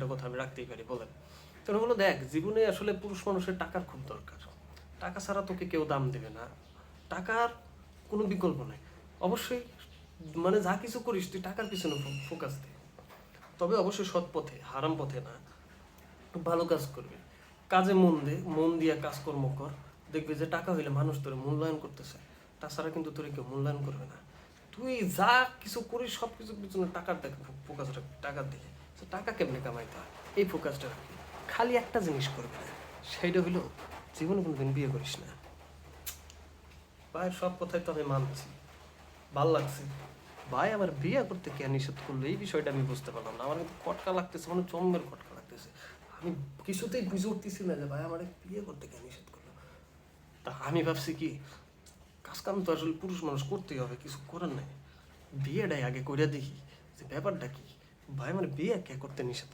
এটা কথা আমি রাখতেই পারি, বলেন। তো হলো দেখ, জীবনে আসলে পুরুষ মানুষের টাকার খুব দরকার। টাকা ছাড়া তোকে কেউ দাম দেবে না, টাকার কোনো বিকল্প নাই। অবশ্যই মানে যা কিছু করিস তুই টাকার পিছনে ফোকাস দে, তবে অবশ্যই সৎ পথে, হারাম পথে না। ভালো কাজ করবে, কাজে মন দে, মন দিয়া কাজকর্ম কর, দেখবি যে টাকা হইলে মানুষ তোর মূল্যায়ন করতেছে। তাছাড়া কিন্তু তোর কেউ মূল্যায়ন করবে না। তুই যা কিছু করিস সব কিছুর পিছনে টাকার দেখ, ফোকাস রাখবি টাকার দিকে। টাকা কেমনে কামাইতে হয় এই ফোকাসটা রাখবি। খালি একটা জিনিস করবি না, সেইটা হইলো জীবনে কোনোদিন বিয়ে করিস না। ভাই সব কথাই তো আমি মানছি, ভাল লাগছে। ভাই আমার বিয়ে করতে কে নিষেধ করলো এই বিষয়টা আমি বুঝতে পারলাম না। আমার কিন্তু খটকা লাগতেছে, মানে জম্মের খটকা লাগতেছে। আমি কিছুতেই বুঝে উঠতেছি না যে ভাই আমার বিয়ে করতে কে নিষেধ করলো। তা আমি ভাবছি কি, কাজ কাম তো আসলে পুরুষ মানুষ করতেই হবে, কিছু করার নাই। বিয়েটাই আগে করে দেখি যে ব্যাপারটা কি। ভাই আমার বিয়ে কে করতে নিষেধ